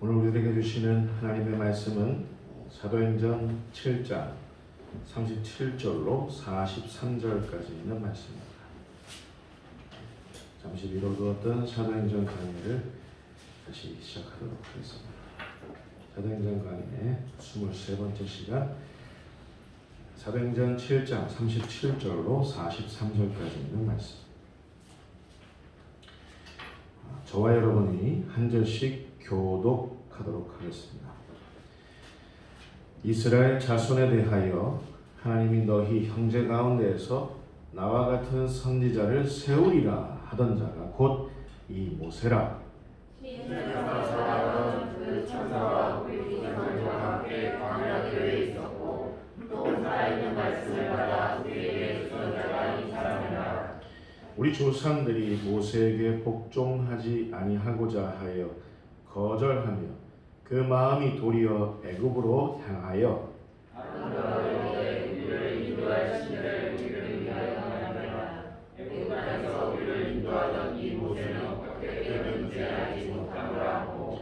오늘 우리에게 주시는 하나님의 말씀은 사도행전 7장 37절로 43절까지 있는 말씀입니다. 잠시 미뤄두었던 사도행전 강의를 다시 시작하도록 하겠습니다. 사도행전 강의의 23번째 시간, 사도행전 7장 37절로 43절까지 있는 말씀. 저와 여러분이 한 절씩 교독하도록 하겠습니다. 이스라엘 자손에 대하여 하나님이 너희 형제 가운데에서 나와 같은 선지자를 세우리라 하던 자가 곧 이 모세라. 그 천사와 우리 조상들과 함께 광야 교회에 있었고 또 살아있는 말씀을 받아 우리에게 주던 자가 이 사람이라. 우리 조상들이 모세에게 복종하지 아니하고자 하여 거절하며 그 마음이 도리어 애굽으로 향하여 아론에게 우리를 인도할 신을 우리를 위하여 하나니라. 애굽 땅에서 우리를 인도하던 이 모세는 어떻게 되는지 알지 못하노라 하고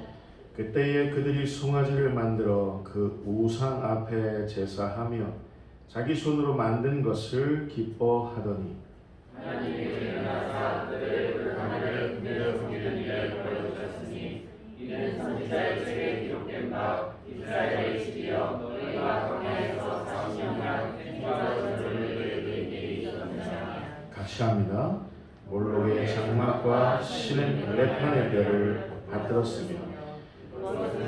그때에 그들이 송아지를 만들어 그 우상 앞에 제사하며 자기 손으로 만든 것을 기뻐하더니 하나님이 일어나사 그들을 하늘에 흔들어 숨기는 일에 벌어주셨으니 이는 선지자의 책에 기록된 바 이스라엘의 시기여 너희가 광야에서 40년간 힘써 전을 너희에게 일이 있었느냐. 같이 합니다. 몰로의 장막과 신의 레판의 별을 받들었으며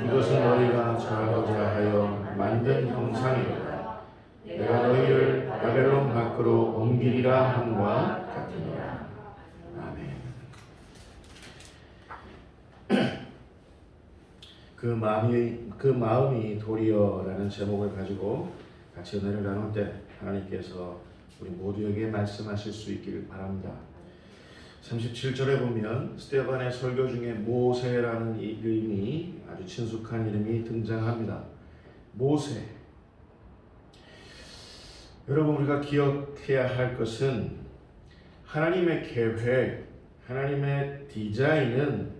이것은 너희가 절하고자 하여 만든 형상이로다. 내가 너희를 바벨론 밖으로 옮기리라 함과 같으니라. 아멘. 그 마음이 도리어라는 제목을 가지고 같이 은혜를 나눌 때 하나님께서 우리 모두에게 말씀하실 수 있기를 바랍니다. 37절에 보면 스데반의 설교 중에 모세라는 이름이 아주 친숙한 이름이 등장합니다. 모세. 여러분, 우리가 기억해야 할 것은 하나님의 계획, 하나님의 디자인은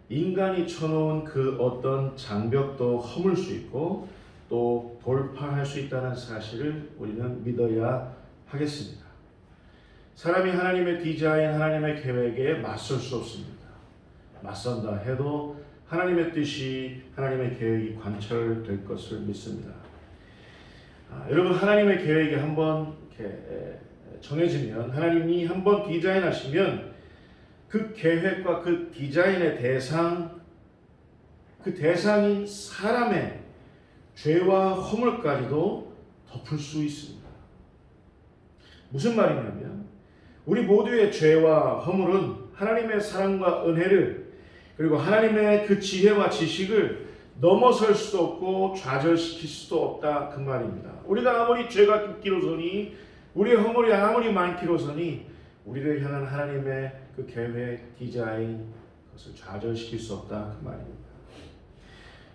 인간이 쳐놓은 그 어떤 장벽도 허물 수 있고 또 돌파할 수 있다는 사실을 우리는 믿어야 하겠습니다. 사람이 하나님의 디자인, 하나님의 계획에 맞설 수 없습니다. 맞선다 해도 하나님의 뜻이, 하나님의 계획이 관철될 것을 믿습니다. 여러분, 하나님의 계획이 한번 이렇게 정해지면, 하나님이 한번 디자인하시면 그 계획과 그 디자인의 대상, 그 대상인 사람의 죄와 허물까지도 덮을 수 있습니다. 무슨 말이냐면 우리 모두의 죄와 허물은 하나님의 사랑과 은혜를, 그리고 하나님의 그 지혜와 지식을 넘어설 수도 없고 좌절시킬 수도 없다, 그 말입니다. 우리가 아무리 죄가 깊기로서니, 우리의 허물이 아무리 많기로서니 우리를 향한 하나님의 그 계획, 디자인, 그것을 좌절시킬 수 없다, 그 말입니다.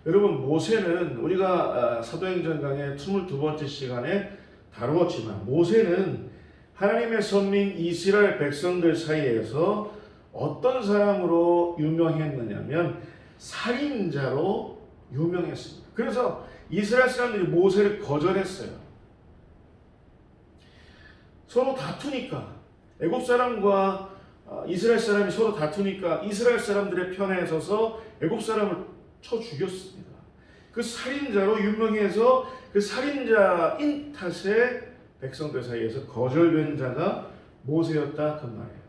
여러분, 모세는 우리가 사도행전 강의 22번째 시간에 다루었지만 모세는 하나님의 선민 이스라엘 백성들 사이에서 어떤 사람으로 유명했느냐면 살인자로 유명했습니다. 그래서 이스라엘 사람들이 모세를 거절했어요. 서로 다투니까, 애굽 사람과 이스라엘 사람이 서로 다투니까 이스라엘 사람들의 편에 서서 애굽 사람을 쳐 죽였습니다. 그 살인자로 유명해서 그 살인자인 탓에 백성들 사이에서 거절된 자가 모세였다, 그 말이에요.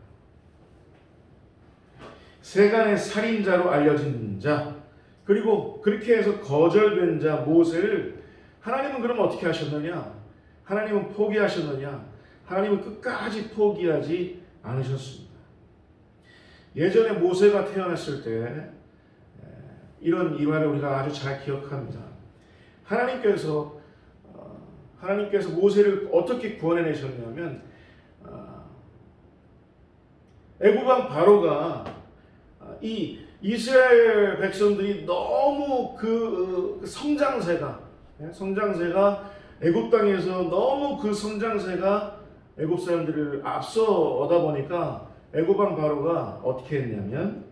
세간의 살인자로 알려진 자, 그리고 그렇게 해서 거절된 자 모세를 하나님은 그럼 어떻게 하셨느냐? 하나님은 포기하셨느냐? 하나님은 끝까지 포기하지 않으셨습니다. 예전에 모세가 태어났을 때 이런 일화를 우리가 아주 잘 기억합니다. 하나님께서 모세를 어떻게 구원해내셨냐면 애굽왕 바로가 이 이스라엘 백성들이 너무 그 성장세가 애굽 땅에서 너무 그 성장세가 애굽 사람들을 앞서오다 보니까 애굽왕 바로가 어떻게 했냐면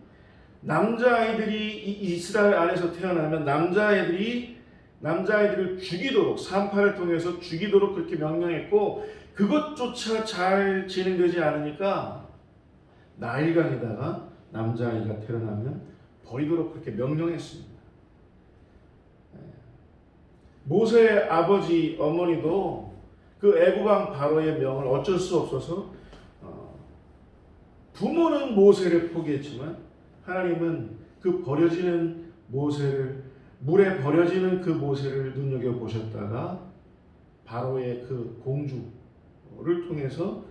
남자아이들이 이스라엘 안에서 태어나면 남자아이들을 죽이도록 산파를 통해서 죽이도록 그렇게 명령했고 그것조차 잘 진행되지 않으니까 나일강에다가 남자아이가 태어나면 버리도록 그렇게 명령했습니다. 모세의 아버지 어머니도 그 애국왕 바로의 명을 어쩔 수 없어서 부모는 모세를 포기했지만 하나님은 그 버려지는 모세를 물에 버려지는 그 모세를 눈여겨보셨다가 바로의 그 공주를 통해서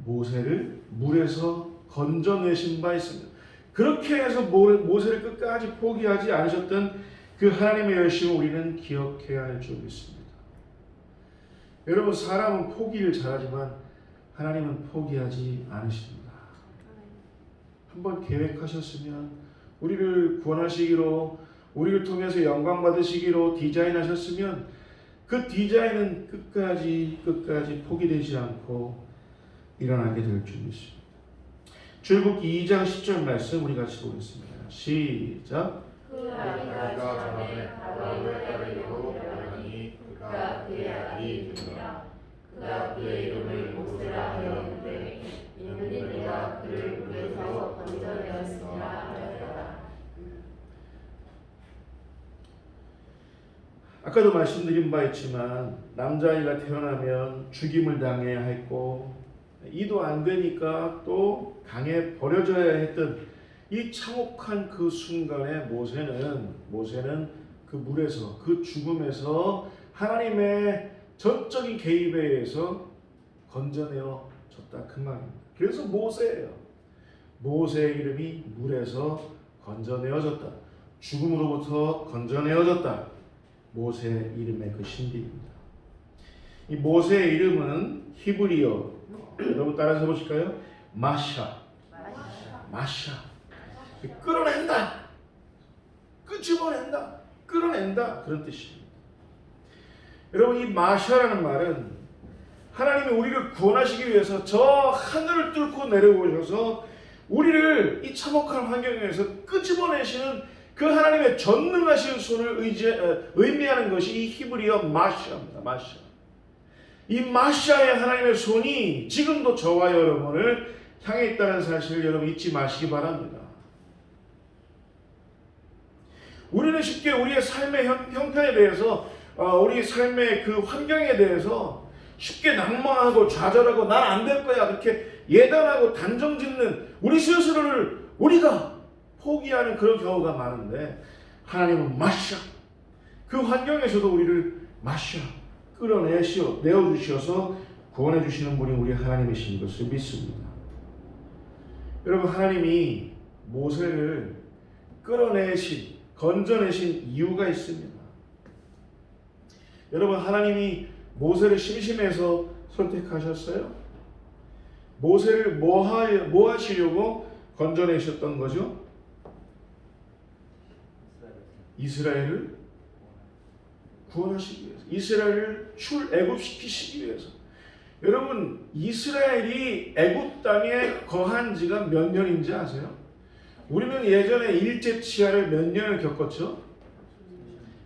모세를 물에서 건져내신 바 있습니다. 그렇게 해서 모세를 끝까지 포기하지 않으셨던 그 하나님의 열심을 우리는 기억해야 할 줄 믿습니다. 여러분, 사람은 포기를 잘하지만 하나님은 포기하지 않으십니다. 한번 계획하셨으면 우리를 구원하시기로, 우리를 통해서 영광 받으시기로 디자인하셨으면 그 디자인은 끝까지 포기되지 않고 일어나게 될 줄 믿습니다. 출애굽 2장 10절 말씀 우리 같이 보겠습니다. 시작. 그 아이가 전에 바로를 따르려고 하니 그가 그의 아들이 되니라. 그가 그의 이름을 모세라 하였는데 이는 내가 그를 물에서 건져내었으니라 하였더라. 아까도 말씀드린 바 있지만 남자아이가 태어나면 죽임을 당해야 했고 이도 안 되니까 또 강에 버려져야 했던 이 참혹한 그 순간에 모세는 그 물에서, 그 죽음에서 하나님의 전적인 개입에 의해서 건져내어졌다 그 말입니다. 그래서 모세예요. 모세의 이름이 물에서 건져내어졌다, 죽음으로부터 건져내어졌다, 모세의 이름의 그 신비입니다. 이 모세의 이름은 히브리어, 여러분 따라서 보실까요? 마샤. 끌어낸다, 끄집어낸다, 끌어낸다, 그런 뜻입니다. 여러분, 이 마샤라는 말은 하나님이 우리를 구원하시기 위해서 저 하늘을 뚫고 내려오셔서 우리를 이 참혹한 환경에서 끄집어내시는 그 하나님의 전능하신 손을 의미하는 것이 이 히브리어 마샤입니다. 마샤. 이 마샤의 하나님의 손이 지금도 저와 여러분을 향해 있다는 사실을 여러분 잊지 마시기 바랍니다. 우리는 쉽게 우리의 삶의 형편에 대해서 우리 삶의 그 환경에 대해서 쉽게 낭망하고 좌절하고 난 안 될 거야 그렇게 예단하고 단정짓는 우리 스스로를 우리가 포기하는 그런 경우가 많은데 하나님은 마샤, 그 환경에서도 우리를 마샤 내어주셔서 구원해 주시는 분이 우리 하나님이신 것을 믿습니다. 여러분, 하나님이 모세를 건져내신 이유가 있습니다. 여러분, 하나님이 모세를 심심해서 선택하셨어요? 모세를 뭐 하시려고 건져내셨던 거죠? 이스라엘을 구원하시기 위해서, 이스라엘을 출애굽시키시기 위해서. 여러분, 이스라엘이 애굽 땅에 거한 지가 몇 년인지 아세요? 우리는 예전에 일제 치하를 몇 년을 겪었죠?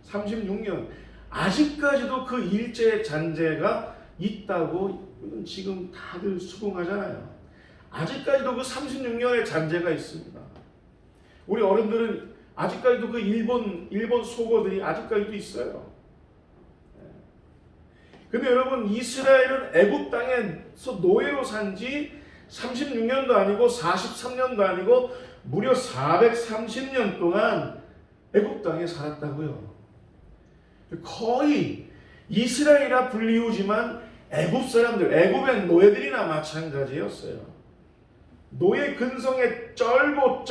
36년. 아직까지도 그 일제 잔재가 있다고 지금 다들 수긍하잖아요. 아직까지도 그 36년의 잔재가 있습니다. 우리 어른들은 아직까지도 그 일본 속어들이 아직까지도 있어요. 근데 여러분, 이스라엘은 애굽 땅에서 노예로 산 지 36년도 아니고 43년도 아니고 무려 430년 동안 애굽 땅에 살았다고요. 거의 이스라엘이라 불리우지만 애굽 사람들, 애굽의 노예들이나 마찬가지였어요. 노예 근성에 쩔고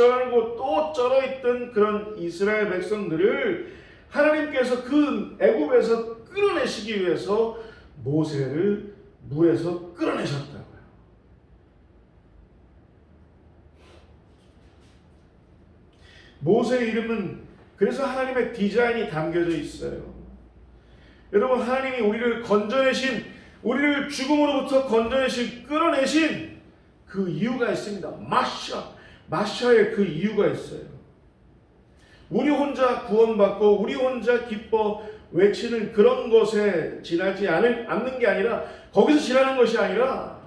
또 쩔어있던 그런 이스라엘 백성들을 하나님께서 그 애굽에서 끌어내시기 위해서 모세를 물에서 끌어내셨다고요. 모세의 이름은 그래서 하나님의 디자인이 담겨져 있어요. 여러분, 하나님이 우리를 죽음으로부터 건져내신, 끌어내신 그 이유가 있습니다. 마셔야 그 이유가 있어요. 우리 혼자 구원받고 우리 혼자 기뻐 외치는 그런 것에 지나지 않는 게 아니라, 거기서 지나는 것이 아니라,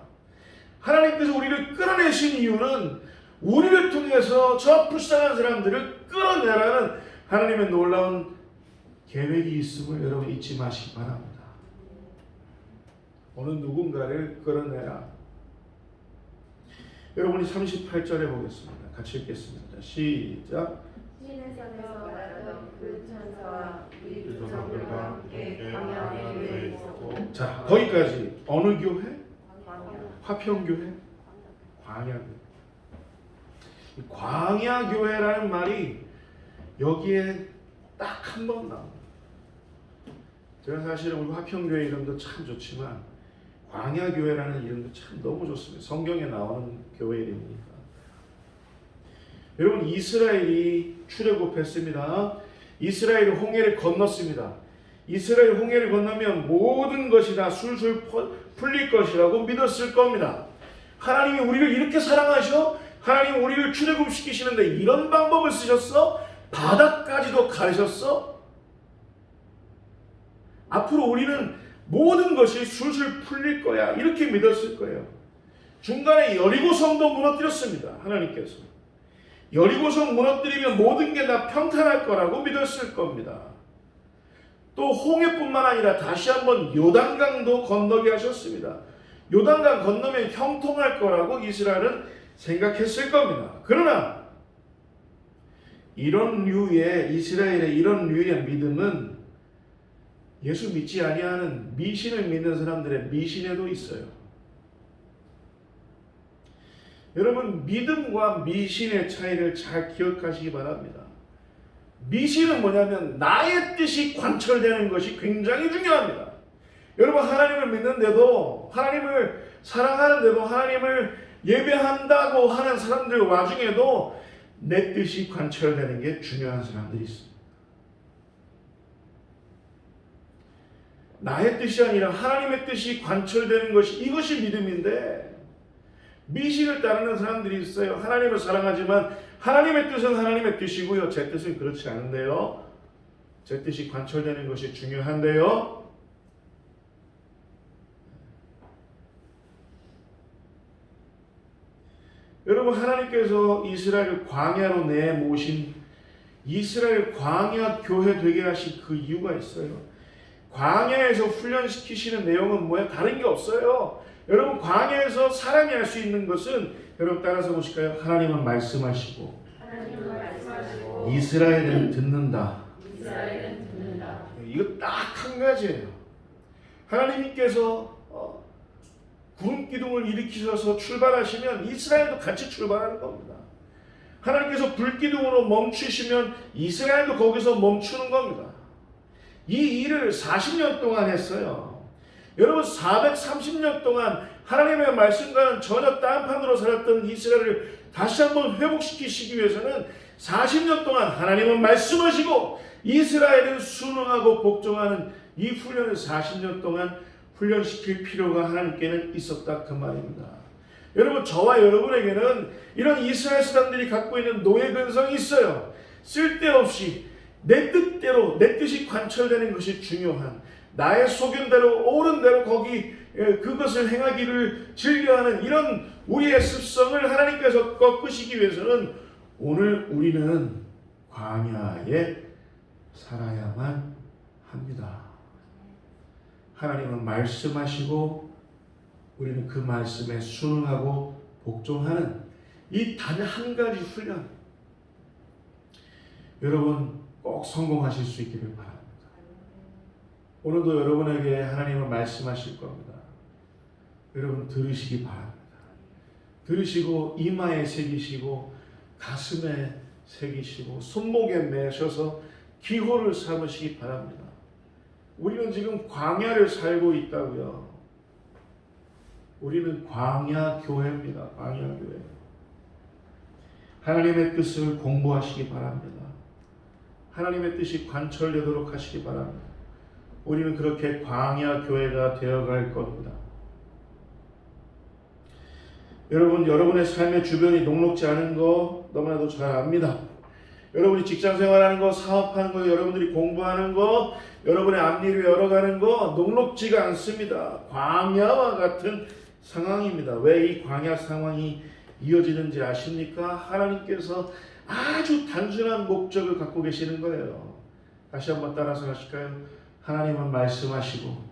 하나님께서 우리를 끌어내신 이유는 우리를 통해서 저 불쌍한 사람들을 끌어내라는 하나님의 놀라운 계획이 있음을 여러분 잊지 마시기 바랍니다. 어느 누군가를 끌어내라. 여러분이 38절에 보겠습니다. 같이 읽겠습니다. 시작. 신의 산에서 말하던 그 천사와 우리 조상들과 함께 광야 교회에 있었고. 자, 거기까지. 어느 교회? 광야. 화평교회? 광야교회. 광야교회라는 말이 여기에 딱 한 번 나옵니다. 제가 사실은 우리 화평교회 이름도 참 좋지만 광야교회라는 이름도 참 너무 좋습니다. 성경에 나오는 교회 이름이니까. 여러분, 이스라엘이 출애굽했습니다. 이스라엘이 홍해를 건넜습니다. 이스라엘 홍해를 건너면 모든 것이 다 술술 풀릴 것이라고 믿었을 겁니다. 하나님이 우리를 이렇게 사랑하셔? 하나님이 우리를 출애굽시키시는데 이런 방법을 쓰셨어? 바다까지도 가르셨어? 앞으로 우리는 모든 것이 술술 풀릴 거야, 이렇게 믿었을 거예요. 중간에 여리고성도 무너뜨렸습니다. 하나님께서 여리고성 무너뜨리면 모든 게 다 평탄할 거라고 믿었을 겁니다. 또 홍해뿐만 아니라 다시 한번 요단강도 건너게 하셨습니다. 요단강 건너면 형통할 거라고 이스라엘은 생각했을 겁니다. 그러나 이런 류의 이스라엘의 이런 류의 믿음은 예수 믿지 아니하는 미신을 믿는 사람들의 미신에도 있어요. 여러분, 믿음과 미신의 차이를 잘 기억하시기 바랍니다. 미신은 뭐냐면 나의 뜻이 관철되는 것이 굉장히 중요합니다. 여러분, 하나님을 믿는데도, 하나님을 사랑하는데도, 하나님을 예배한다고 하는 사람들 와중에도 내 뜻이 관철되는 게 중요한 사람들이 있습니다. 나의 뜻이 아니라 하나님의 뜻이 관철되는 것이, 이것이 믿음인데, 미신을 따르는 사람들이 있어요. 하나님을 사랑하지만 하나님의 뜻은 하나님의 뜻이고요, 제 뜻은 그렇지 않은데요, 제 뜻이 관철되는 것이 중요한데요. 여러분, 하나님께서 이스라엘을 광야로 내모신, 이스라엘 광야 교회 되게 하신 그 이유가 있어요. 광야에서 훈련시키시는 내용은 뭐야? 다른 게 없어요. 여러분, 광야에서 사람이 할 수 있는 것은, 여러분 따라서 보실까요? 하나님은 말씀하시고 이스라엘은 듣는다. 이거 딱 한 가지예요. 하나님께서 구름 기둥을 일으키셔서 출발하시면 이스라엘도 같이 출발하는 겁니다. 하나님께서 불 기둥으로 멈추시면 이스라엘도 거기서 멈추는 겁니다. 이 일을 40년 동안 했어요. 여러분, 430년 동안 하나님의 말씀과는 전혀 딴판으로 살았던 이스라엘을 다시 한번 회복시키시기 위해서는 40년 동안 하나님은 말씀하시고 이스라엘은 순응하고 복종하는 이 훈련을 40년 동안 훈련시킬 필요가 하나님께는 있었다, 그 말입니다. 여러분, 저와 여러분에게는 이런 이스라엘 사람들이 갖고 있는 노예 근성이 있어요. 쓸데없이 내 뜻대로, 내 뜻이 관철되는 것이 중요한, 나의 소견대로 옳은 대로 거기 그것을 행하기를 즐겨하는 이런 우리의 습성을 하나님께서 꺾으시기 위해서는 오늘 우리는 광야에 살아야만 합니다. 하나님은 말씀하시고 우리는 그 말씀에 순응하고 복종하는 이 단 한 가지 훈련, 여러분 꼭 성공하실 수 있기를 바랍니다. 오늘도 여러분에게 하나님은 말씀하실 겁니다. 여러분 들으시기 바랍니다. 들으시고 이마에 새기시고 가슴에 새기시고 손목에 매셔서 기호를 삼으시기 바랍니다. 우리는 지금 광야를 살고 있다고요. 우리는 광야 교회입니다. 광야 교회. 하나님의 뜻을 공부하시기 바랍니다. 하나님의 뜻이 관철되도록 하시기 바랍니다. 우리는 그렇게 광야 교회가 되어갈 겁니다. 여러분, 여러분의 삶의 주변이 녹록지 않은 거 너무나도 잘 압니다. 여러분이 직장 생활하는 거, 사업하는 거, 여러분들이 공부하는 거, 여러분의 앞일을 열어가는 거 녹록지가 않습니다. 광야와 같은 상황입니다. 왜 이 광야 상황이 이어지는지 아십니까? 하나님께서 아주 단순한 목적을 갖고 계시는 거예요. 다시 한번 따라서 하실까요? 하나님은 말씀하시고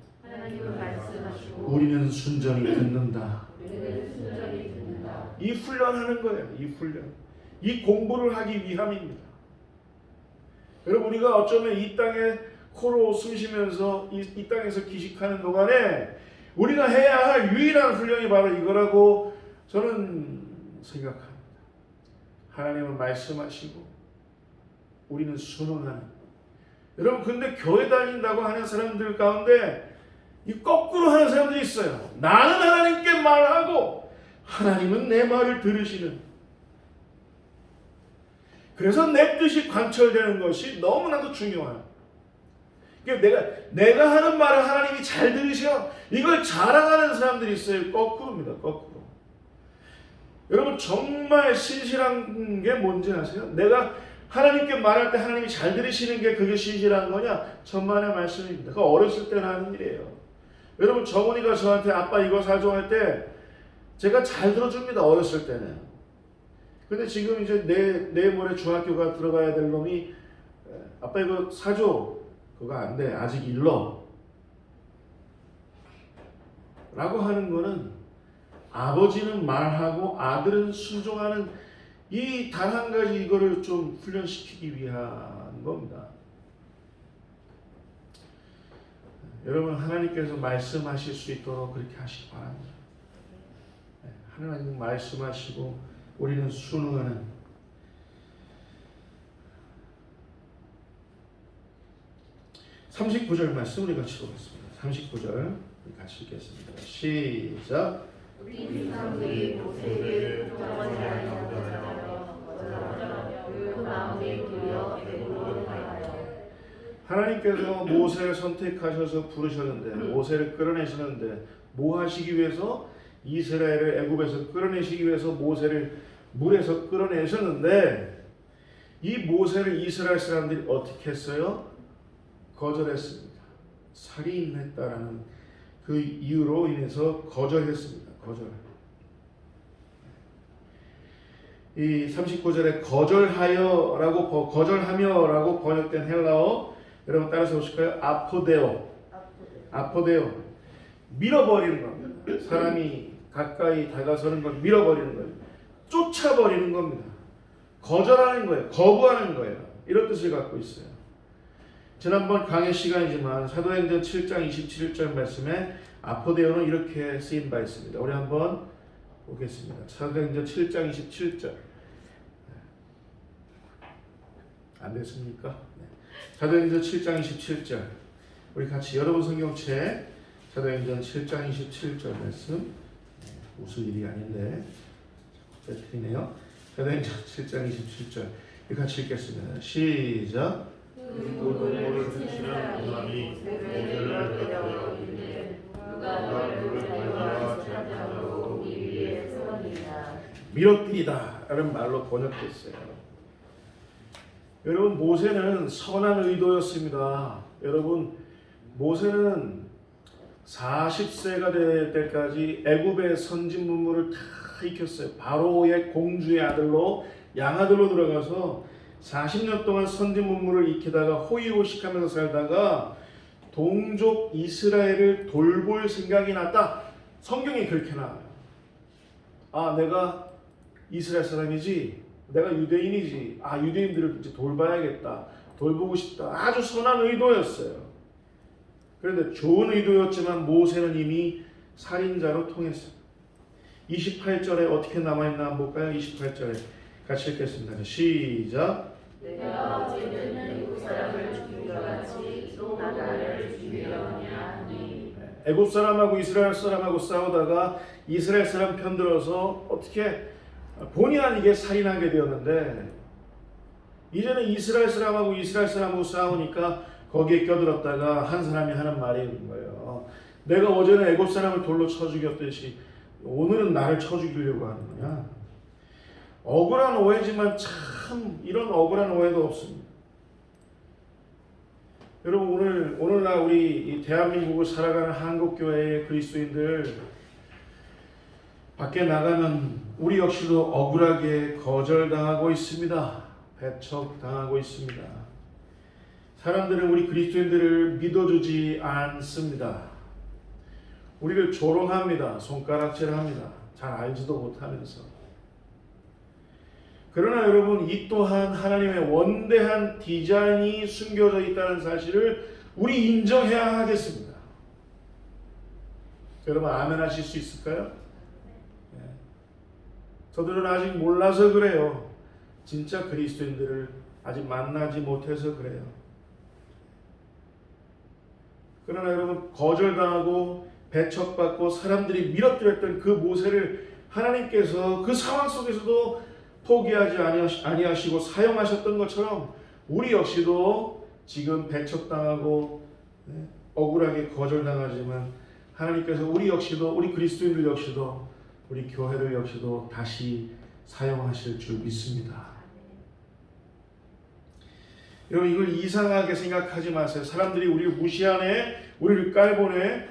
우리는 순전히 듣는다. 이 훈련하는 거예요. 이 훈련. 이 공부를 하기 위함입니다. 여러분, 우리가 어쩌면 이 땅에 코로 숨 쉬면서 이 땅에서 기식하는 동안에 우리가 해야 할 유일한 훈련이 바로 이거라고 저는 생각합니다. 하나님은 말씀하시고 우리는 순응하는. 여러분, 근데 교회 다닌다고 하는 사람들 가운데 이 거꾸로 하는 사람들이 있어요. 나는 하나님께 말하고 하나님은 내 말을 들으시는. 그래서 내 뜻이 관철되는 것이 너무나도 중요해요. 내가 하는 말을 하나님이 잘 들으셔. 이걸 자랑하는 사람들이 있어요. 거꾸로입니다. 거꾸로. 여러분, 정말 신실한 게 뭔지 아세요? 내가 하나님께 말할 때 하나님이 잘 들으시는 게 그게 신실한 거냐? 천만의 말씀입니다. 그거 어렸을 때는 하는 일이에요. 여러분, 정훈이가 저한테 아빠 이거 사줘 할 때 제가 잘 들어줍니다. 어렸을 때는. 근데 지금 이제 내일 모레 중학교가 들어가야 될 놈이 아빠 이거 사줘. 그거 안 돼. 아직 일러. 라고 하는 거는 아버지는 말하고 아들은 순종하는 이 단 한 가지 이거를 좀 훈련시키기 위한 겁니다. 여러분, 하나님께서 말씀하실 수 있도록 그렇게 하시기 바랍니다. 하나님 말씀하시고 우리는 순응하는. 39절 말씀 우리 같이 보겠습니다. 39절 우리 같이 읽겠습니다. 시작. 우리 사람들이 모세에게 구원하여 그 마음에 들여 애굽으로 가하여. 하나님께서 모세를 선택하셔서 부르셨는데, 모세를 끌어내시는데 뭐 하시기 위해서? 이스라엘을 애굽에서 끌어내시기 위해서 모세를 물에서 끌어내셨는데, 이 모세를 이스라엘 사람들이 어떻게 했어요? 거절했습니다. 살인했다라는 그 이유로 인해서 거절했습니다. 거절. 이 39절에 거절하며라고 번역된 헬라어, 여러분 따라서 보실까요? 아포데오. 밀어버리는 겁니다. 사람이 가까이 다가서는 걸 밀어버리는 거예요. 쫓아버리는 겁니다. 거절하는 거예요. 거부하는 거예요. 이런 뜻을 갖고 있어요. 지난번 강의 시간이지만 사도행전 7장 27절 말씀에 아포데오는 이렇게 쓰인 바 있습니다. 우리 한번 보겠습니다. 사도행전 7장 27절. 안 됐습니까? 네. 사도행전 7장 27절. 우리 같이 여러분 성경책 사도행전 7장 27절 말씀. 웃을 일이 아닌데 틀리네요. 사도행전 7장 27절. 우리 같이 읽겠습니다. 시작. 그들을 훔치는 사람이 모세를 데려오려 이르되 누가 너를 달려와 제압하려고 우리 위에 세웠느냐. 밀어뜨리다 라는 말로 번역됐어요. 여러분, 모세는 선한 의도였습니다. 여러분, 모세는 40세가 될 때까지 애굽의 선진 문물을 다 익혔어요. 바로의 공주의 아들로 양아들로 들어가서 40년 동안 선진 문물을 익히다가 호의호식하면서 살다가 동족 이스라엘을 돌볼 생각이 났다. 성경에 그렇게 나와요. 아, 내가 이스라엘 사람이지, 내가 유대인이지, 아, 유대인들을 이제 돌봐야겠다, 돌보고 싶다. 아주 선한 의도였어요. 그런데 좋은 의도였지만 모세는 이미 살인자로 통했어요. 28절에 어떻게 남아있나 한번 볼까요? 28절에 같이 읽겠습니다. 시작. 내가 어제는 애굽 사람을 죽이려 같이 또 나라를 죽이려느냐 하니. 애굽 사람하고 이스라엘 사람하고 싸우다가 이스라엘 사람 편들어서 어떻게 본의 아니게 살인하게 되었는데, 이제는 이스라엘 사람하고 싸우니까 거기에 껴들었다가 한 사람이 하는 말이 있는 거예요. 내가 어제는 애굽 사람을 돌로 쳐 죽였듯이 오늘은 나를 쳐 죽이려고 하는 거냐? 억울한 오해지만 참 이런 억울한 오해도 없습니다. 여러분 오늘날 우리 이 대한민국을 살아가는 한국교회의 그리스도인들 밖에 나가면 우리 역시도 억울하게 거절당하고 있습니다. 배척당하고 있습니다. 사람들은 우리 그리스도인들을 믿어주지 않습니다. 우리를 조롱합니다. 손가락질합니다. 잘 알지도 못하면서. 그러나 여러분 이 또한 하나님의 원대한 디자인이 숨겨져 있다는 사실을 우리 인정해야 하겠습니다. 여러분 아멘 하실 수 있을까요? 네. 저들은 아직 몰라서 그래요. 진짜 그리스도인들을 아직 만나지 못해서 그래요. 그러나 여러분 거절당하고 배척받고 사람들이 밀어뜨렸던 그 모세를 하나님께서 그 상황 속에서도 포기하지 아니하시고 사용하셨던 것처럼 우리 역시도 지금 배척당하고 억울하게 거절당하지만 하나님께서 우리 역시도 우리 그리스도인들 역시도 우리 교회를 역시도 다시 사용하실 줄 믿습니다. 여러분 이걸 이상하게 생각하지 마세요. 사람들이 우리를 무시하네, 우리를 깔보네,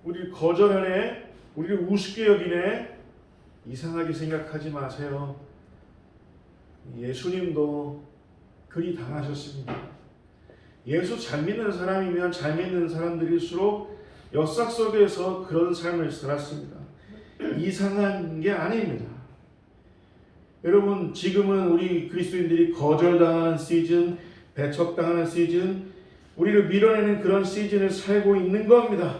우리를 거절하네, 우리를 우습게 여기네, 이상하게 생각하지 마세요. 예수님도 그리 당하셨습니다. 예수 잘 믿는 사람이면 잘 믿는 사람들일수록 역사 속에서 그런 삶을 살았습니다. 이상한 게 아닙니다. 여러분 지금은 우리 그리스도인들이 거절당하는 시즌, 배척당하는 시즌, 우리를 밀어내는 그런 시즌을 살고 있는 겁니다.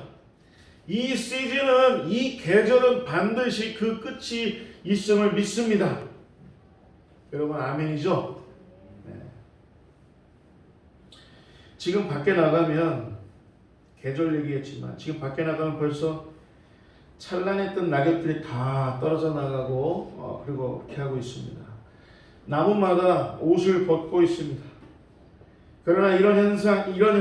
이 시즌은, 이 계절은 반드시 그 끝이 있음을 믿습니다. 여러분 아멘이죠? 네. 지금 밖에 나가면 계절 얘기했지만 지금 밖에 나가면 벌써 찬란했던 낙엽들이 다 떨어져 나가고 그리고 이렇게 하고 있습니다. 나무마다 옷을 벗고 있습니다. 그러나 이런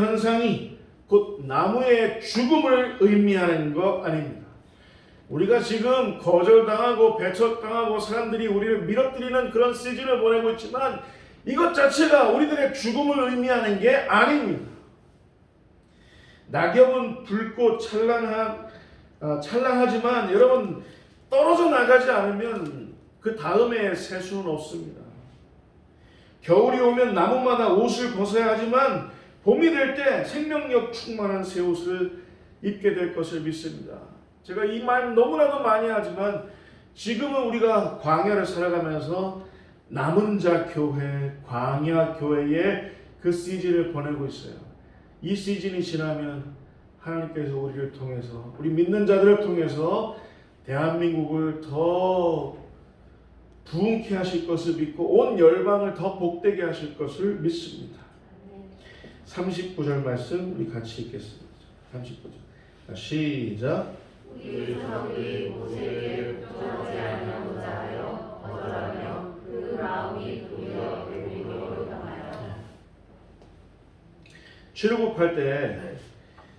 현상이 곧 나무의 죽음을 의미하는 것 아닙니다. 우리가 지금 거절당하고 배척당하고 사람들이 우리를 밀어뜨리는 그런 시즌을 보내고 있지만 이것 자체가 우리들의 죽음을 의미하는 게 아닙니다. 낙엽은 붉고 찬란하지만 여러분 떨어져 나가지 않으면 그 다음에 새 수는 없습니다. 겨울이 오면 나무마다 옷을 벗어야 하지만 봄이 될 때 생명력 충만한 새 옷을 입게 될 것을 믿습니다. 제가 이 말 너무나도 많이 하지만 지금은 우리가 광야를 살아가면서 남은 자 교회, 광야 교회의 그 시즌을 보내고 있어요. 이 시즌이 지나면 하나님께서 우리를 통해서, 우리 믿는 자들을 통해서 대한민국을 더 부흥케 하실 것을 믿고 온 열방을 더 복되게 하실 것을 믿습니다. 39절 말씀 우리 같이 읽겠습니다. 39절 시작. 우리 조상들이 모세에게 붙들지 아니하고자 하여 거절하며 그 마음이 도리어 대국으로 당하여. 출애굽할 때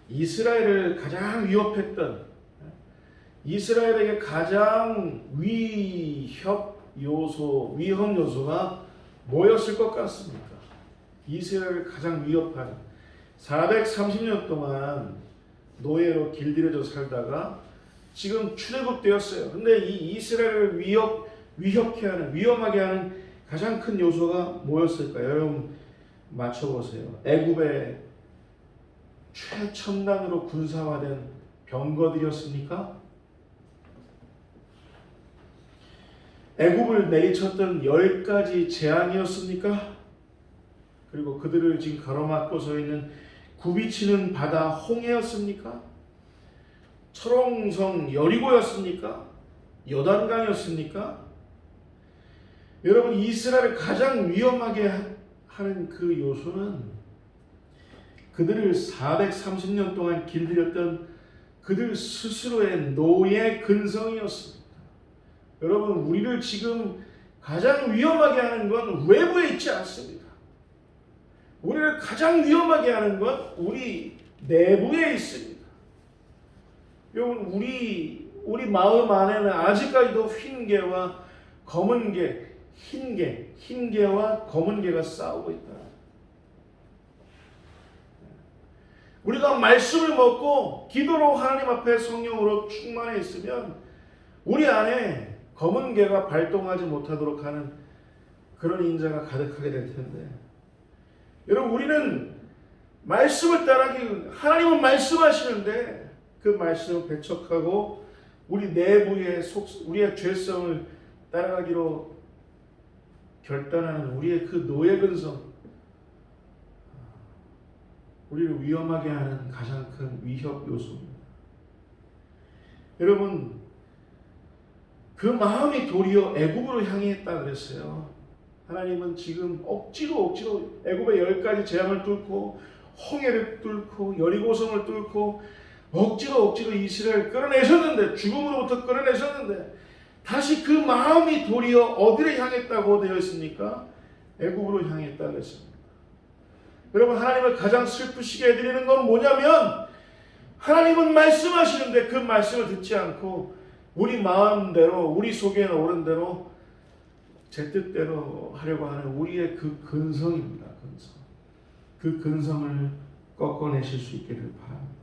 이스라엘을 가장 위협했던, 이스라엘에게 가장 위험 요소가 뭐였을 것 같습니까? 이스라엘을 가장 위협하는 430년 동안 노예로 길들여져 살다가 지금 출애굽되었어요. 근데 이 이스라엘을 위협하게 하는 가장 큰 요소가 뭐였을까요? 여러분 맞춰보세요. 애굽의 최첨단으로 군사화된 병거들이었습니까? 애굽을 내리쳤던 10가지 재앙이었습니까? 그리고 그들을 지금 가로막고 서 있는 굽이치는 바다 홍해였습니까? 철옹성 여리고였습니까? 요단강이었습니까? 여러분 이스라엘을 가장 위험하게 하는 그 요소는 그들을 430년 동안 길들였던 그들 스스로의 노예 근성이었습니다. 여러분 우리를 지금 가장 위험하게 하는 건 외부에 있지 않습니다. 우리를 가장 위험하게 하는 건 우리 내부에 있습니다. 여러분 우리 우리 마음 안에는 아직까지도 흰개와 검은 개, 흰개와 검은 개가 싸우고 있다. 우리가 말씀을 먹고 기도로 하나님 앞에 성령으로 충만해 있으면 우리 안에 검은 개가 발동하지 못하도록 하는 그런 인자가 가득하게 될 텐데, 여러분, 우리는 말씀을 따라하기, 하나님은 말씀하시는데 그 말씀을 배척하고 우리 내부의 우리의 죄성을 따라가기로 결단하는 우리의 그 노예 근성, 우리를 위험하게 하는 가장 큰 위협 요소입니다. 여러분, 그 마음이 도리어 애굽으로 향했다 그랬어요. 하나님은 지금 억지로 애굽의 10가지 재앙을 뚫고 홍해를 뚫고 여리고성을 뚫고 억지로 이스라엘을 끌어내셨는데, 죽음으로부터 끌어내셨는데 다시 그 마음이 도리어 어디를 향했다고 되어 있습니까? 애굽으로 향했다 그랬습니다. 여러분, 하나님을 가장 슬프시게 해드리는 건 뭐냐면, 하나님은 말씀하시는데 그 말씀을 듣지 않고 우리 마음대로, 우리 속에 오른 대로 제 뜻대로 하려고 하는 우리의 그 근성입니다. 근성. 그 근성을 꺾어내실 수 있기를 바랍니다.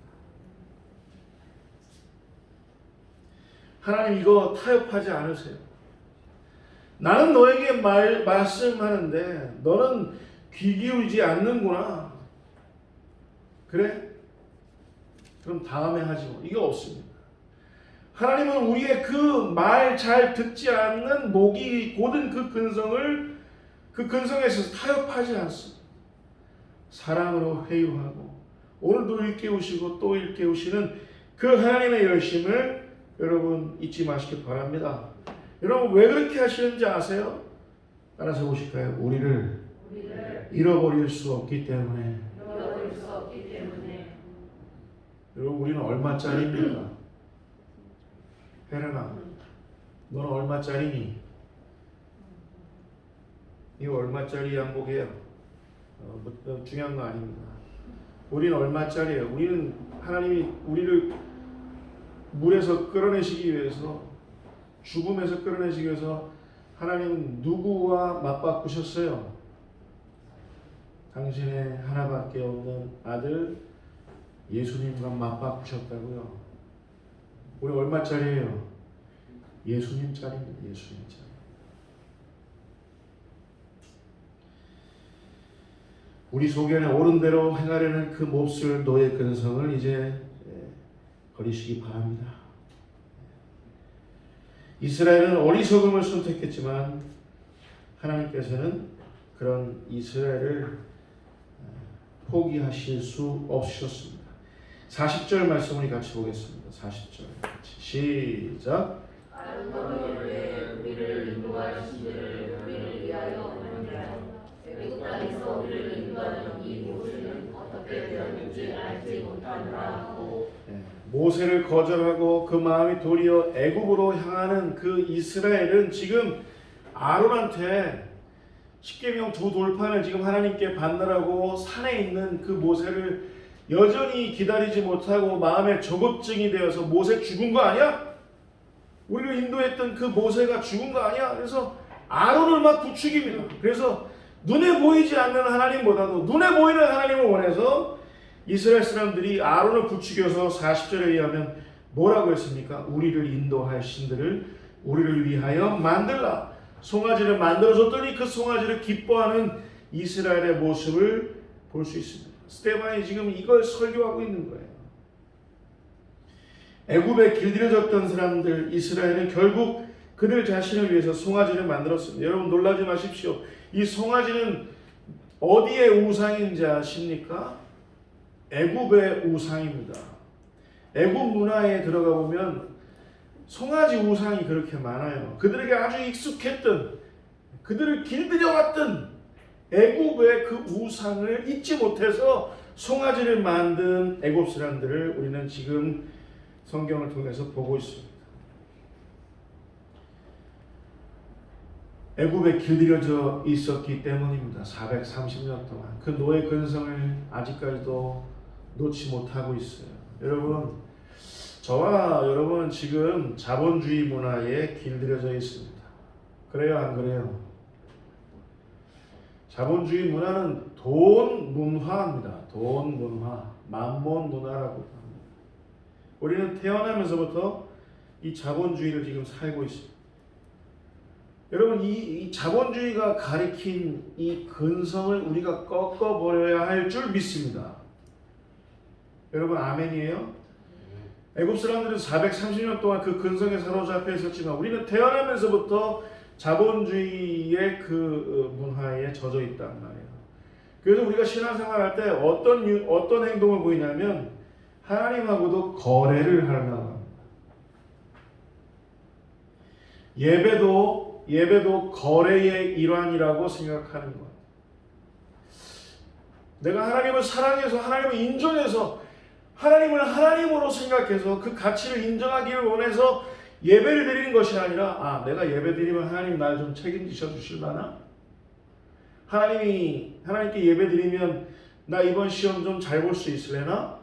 하나님, 이거 타협하지 않으세요. 나는 너에게 말씀하는데 너는 귀 기울이지 않는구나. 그래? 그럼 다음에 하지 뭐. 이게 없습니다. 하나님은 우리의 그 말 잘 듣지 않는 목이 고든 그 근성을, 그 근성에서 타협하지 않습니다. 사랑으로 회유하고 오늘도 일깨우시고 또 일깨우시는 그 하나님의 열심을 여러분 잊지 마시기 바랍니다. 여러분, 왜 그렇게 하시는지 아세요? 따라서 보실까요? 우리를 잃어버릴 수 없기 때문에. 여러분, 우리는 얼마짜리입니까? 혜련아, 너는 얼마짜리니? 이거 얼마짜리 양복이에요? 중요한 거 아닙니다. 우리는 얼마짜리예요? 우리는 하나님이 우리를 물에서 끌어내시기 위해서, 죽음에서 끌어내시기 위해서 하나님은 누구와 맞바꾸셨어요? 당신의 하나밖에 없는 아들 예수님과 맞바꾸셨다고요. 우리 얼마짜리예요? 예수님짜리입니다. 예수님짜리. 우리 속에는 옳은 대로 행하려는 그 몹쓸 노예 근성을 이제 버리시기 바랍니다. 이스라엘은 어리석음을 선택했지만 하나님께서는 그런 이스라엘을 포기하실 수 없으셨습니다. 40절 말씀 우리 같이 보겠습니다. 40절 같이 시작. 다른 너희를 우리를 인도할 신들을 우리를 위하여 애굽 땅에서 우리를 인도하는 이 모세는 어떻게 되었는지 알지 못하노라 하고, 모세를 거절하고 그 마음이 도리어 애굽으로 향하는 그 이스라엘은 지금 아론한테 십계명 두 돌판을 지금 하나님께 받느라고 산에 있는 그 모세를 여전히 기다리지 못하고 마음에 조급증이 되어서 모세 죽은 거 아니야? 우리를 인도했던 그 모세가 죽은 거 아니야? 그래서 아론을 막 부추깁니다. 그래서 눈에 보이지 않는 하나님보다도 눈에 보이는 하나님을 원해서 이스라엘 사람들이 아론을 부추겨서 40절에 의하면 뭐라고 했습니까? 우리를 인도할 신들을 우리를 위하여 만들라. 송아지를 만들어줬더니 그 송아지를 기뻐하는 이스라엘의 모습을 볼 수 있습니다. 스데반이 지금 이걸 설교하고 있는 거예요. 애굽에 길들여졌던 사람들 이스라엘은 결국 그들 자신을 위해서 송아지를 만들었습니다. 여러분, 놀라지 마십시오. 이 송아지는 어디의 우상인지 아십니까? 애굽의 우상입니다. 애굽 문화에 들어가 보면 송아지 우상이 그렇게 많아요. 그들에게 아주 익숙했던, 그들을 길들여왔던 애굽의 그 우상을 잊지 못해서 송아지를 만든 애굽 사람들을 우리는 지금 성경을 통해서 보고 있습니다. 애굽에 길들여져 있었기 때문입니다. 430년 동안 그 노예 근성을 아직까지도 놓지 못하고 있어요. 여러분, 저와 여러분은 지금 자본주의 문화에 길들여져 있습니다. 그래요, 안 그래요? 자본주의 문화는 돈 문화입니다. 돈 문화, 만몬 문화라고 합니다. 우리는 태어나면서부터 이 자본주의를 지금 살고 있습니다. 여러분, 이 자본주의가 가리킨 이 근성을 우리가 꺾어버려야 할 줄 믿습니다. 여러분, 아멘이에요? 애굽 사람들은 430년 동안 그 근성에 사로잡혀 있었지만 우리는 태어나면서부터 자본주의의 그 문화에 젖어 있단 말이에요. 그래서 우리가 신앙생활 할 때 어떤 행동을 보이냐면 하나님하고도 거래를 하려고 합니다. 예배도 거래의 일환이라고 생각하는 것. 내가 하나님을 사랑해서 하나님을 인정해서 하나님을 하나님으로 생각해서 그 가치를 인정하기를 원해서 예배를 드리는 것이 아니라 내가 예배 드리면 하나님 날 좀 책임지셔 주실라나? 하나님께 예배 드리면 나 이번 시험 좀 잘 볼 수 있을래나?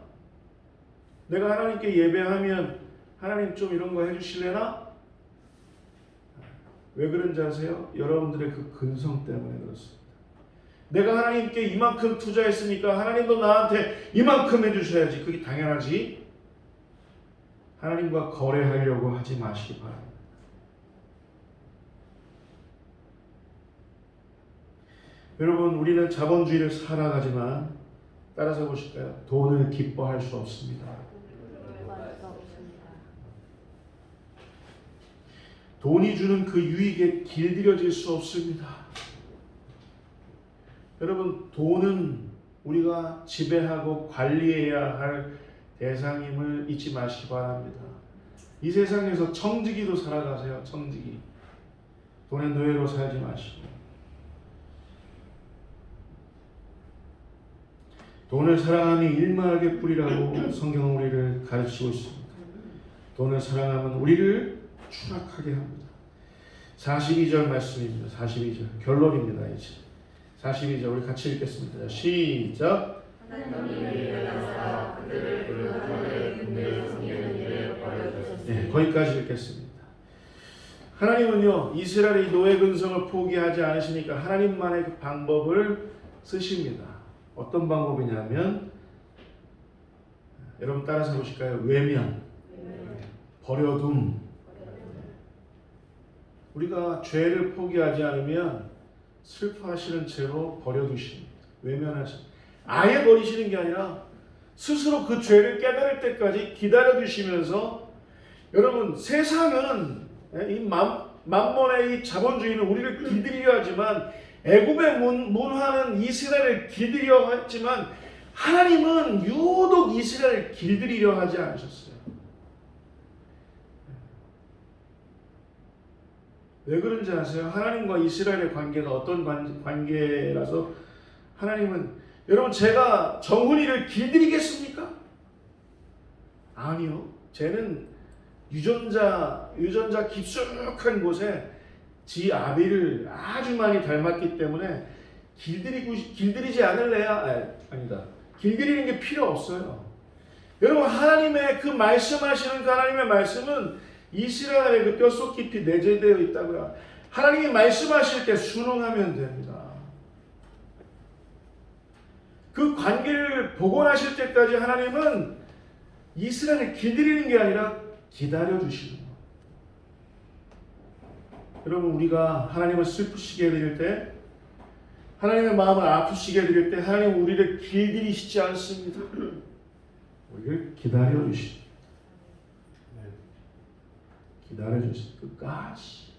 내가 하나님께 예배하면 하나님 좀 이런 거 해주실래나? 왜 그런지 아세요? 여러분들의 그 근성 때문에 그렇습니다. 내가 하나님께 이만큼 투자했으니까 하나님도 나한테 이만큼 해주셔야지. 그게 당연하지. 하나님과 거래하려고 하지 마시기 바랍니다. 여러분, 우리는 자본주의를 살아가지만 따라서 보실까요? 돈을 기뻐할 수 없습니다. 돈이 주는 그 유익에 길들여질 수 없습니다. 여러분, 돈은 우리가 지배하고 관리해야 할 대상임을 잊지 마시기 바랍니다. 이 세상에서 청지기로 살아가세요. 청지기. 돈의 노예로 살지 마시고. 돈을 사랑함이 일말하게 뿌리라고 성경은 우리를 가르치고 있습니다. 돈을 사랑하면 우리를 추락하게 합니다. 42절 말씀입니다. 42절 결론입니다. 이제 42절 우리 같이 읽겠습니다. 시작. 네, 거기까지 읽겠습니다. 하나님은요, 이스라엘의 노예 근성을 포기하지 않으시니까 하나님만의 그 방법을 쓰십니다. 어떤 방법이냐면, 여러분 따라서 보실까요? 외면, 버려둠. 우리가 죄를 포기하지 않으면 슬퍼하시는 채로 버려두십니다. 외면하십니다. 아예 버리시는 게 아니라 스스로 그 죄를 깨달을 때까지 기다려주시면서, 여러분 세상은 이 만몬의 이 자본주의는 우리를 길들이려 하지만, 애굽의 문화는 이스라엘을 길들이려 했지만 하나님은 유독 이스라엘을 길들이려 하지 않으셨어요. 왜 그런지 아세요? 하나님과 이스라엘의 관계가 어떤 관계라서 하나님은, 여러분 제가 정훈이를 길들이겠습니까? 아니요. 쟤는 유전자 깊숙한 곳에 지 아비를 아주 많이 닮았기 때문에 길들이지 않을래야? 아니다. 길들이는 게 필요 없어요. 여러분 하나님의 그 말씀하시는 그 하나님의 말씀은 이스라엘의 그 뼛속 깊이 내재되어 있다고요. 하나님이 말씀하실 때 순응하면 됩니다. 그 관계를 복원하실 때까지 하나님은 이스라엘을 길들이는 게 아니라 기다려주시는 거예요. 여러분 우리가 하나님을 슬프시게 해드릴 때, 하나님의 마음을 아프시게 해드릴 때 하나님은 우리를 길들이시지 않습니다. 우리를 기다려주십니다. 기다려주십니다. 끝까지.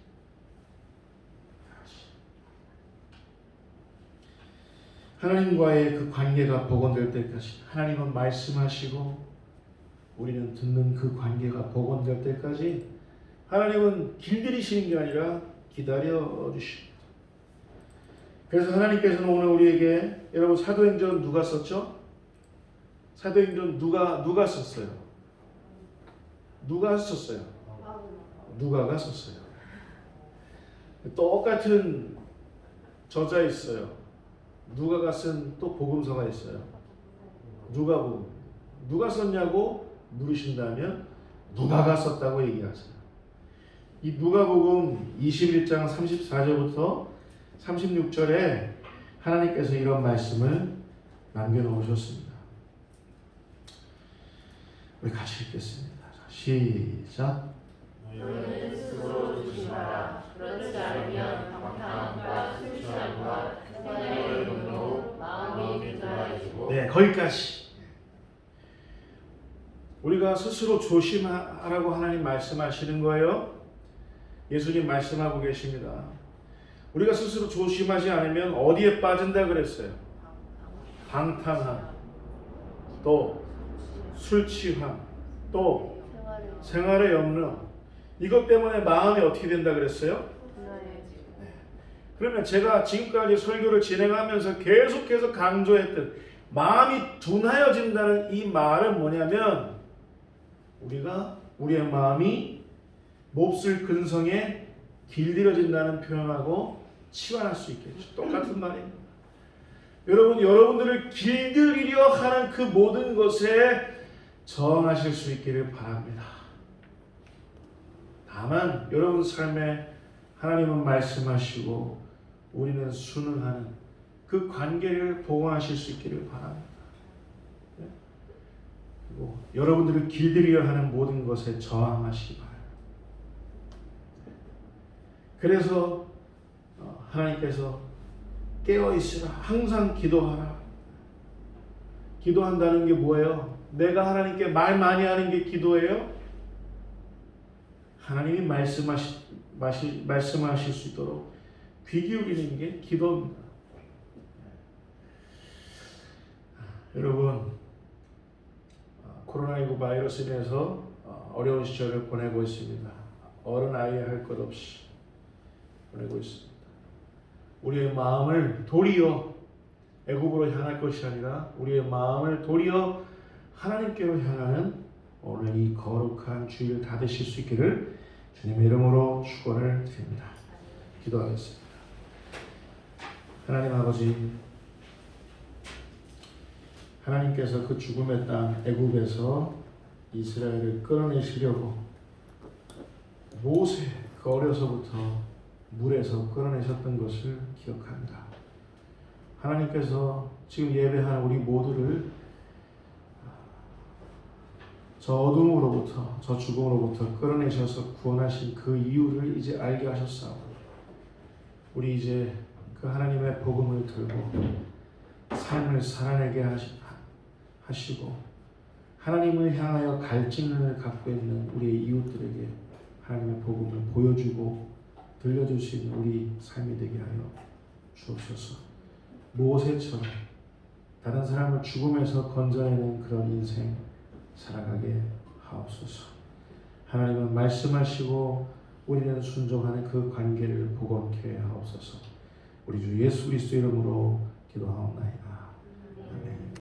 하나님과의 그 관계가 복원될 때까지, 하나님은 말씀하시고 우리는 듣는 그 관계가 복원될 때까지 하나님은 길들이시는 게 아니라 기다려주십니다. 그래서 하나님께서는 오늘 우리에게, 여러분 사도행전 누가 썼죠? 사도행전 누가 썼어요? 누가 썼어요? 누가가 썼어요. 똑같은 저자 있어요. 누가가 쓴 또 복음서가 있어요. 누가복음. 누가 썼냐고 물으신다면 누가가 썼다고 얘기하세요. 이 누가복음 21장 34절부터 36절에 하나님께서 이런 말씀을 남겨놓으셨습니다. 우리 같이 읽겠습니다. 시작. 너희는 스스로 조심하라. 그렇지 않으면 방탕함과 술 취함과 세간의 눈으로 마음이 둔하여지고. 네, 거기까지. 우리가 스스로 조심하라고 하나님 말씀하시는 거예요. 예수님 말씀하고 계십니다. 우리가 스스로 조심하지 않으면 어디에 빠진다 그랬어요? 방탕함, 또 술 취함, 또 생활의 염려. 이것 때문에 마음이 어떻게 된다 그랬어요? 그러면 제가 지금까지 설교를 진행하면서 계속해서 강조했던 마음이 둔하여진다는 이 말은 뭐냐면 우리의 마음이 몹쓸 근성에 길들여진다는 표현하고 치환할 수 있겠죠. 똑같은 말입니다. 여러분들을 길들이려 하는 그 모든 것에 저항하실 수 있기를 바랍니다. 다만 여러분 삶에 하나님은 말씀하시고 우리는 순응하는 그 관계를 보호하실 수 있기를 바랍니다. 그리고 여러분들을 길들이려 하는 모든 것에 저항하시기 바랍니다. 그래서 하나님께서 깨어있으라, 항상 기도하라. 기도한다는 게 뭐예요? 내가 하나님께 말 많이 하는 게 기도예요? 하나님이 말씀하실 수 있도록 귀 기울이는 게 기도입니다. 여러분, 코로나19 바이러스로 인해서 어려운 시절을 보내고 있습니다. 어른 아이 할 것 없이 보내고 있습니다. 우리의 마음을 도리어 애굽으로 향할 것이 아니라 우리의 마음을 도리어 하나님께로 향하는 오늘 이 거룩한 주일 다 되실 수 있기를 주님의 이름으로 축원을 드립니다. 기도하겠습니다. 하나님 아버지, 하나님께서 그 죽음의 땅 애굽에서 이스라엘을 끌어내시려고 모세 그 어려서부터 물에서 끌어내셨던 것을 기억합니다. 하나님께서 지금 예배하는 우리 모두를 저 어둠으로부터, 저 죽음으로부터 끌어내셔서 구원하신 그 이유를 이제 알게 하셨사오니 우리 이제 그 하나님의 복음을 들고 삶을 살아내게 하시고 하나님을 향하여 갈증을 갖고 있는 우리의 이웃들에게 하나님의 복음을 보여주고 들려줄 수 있는 우리 삶이 되게 하여 주옵소서. 모세처럼 다른 사람을 죽음에서 건져내는 그런 인생 살아가게 하옵소서. 하나님은 말씀하시고 우리는 순종하는 그 관계를 복원케 하옵소서. 우리 주 예수 그리스도 이름으로 기도하옵나이다.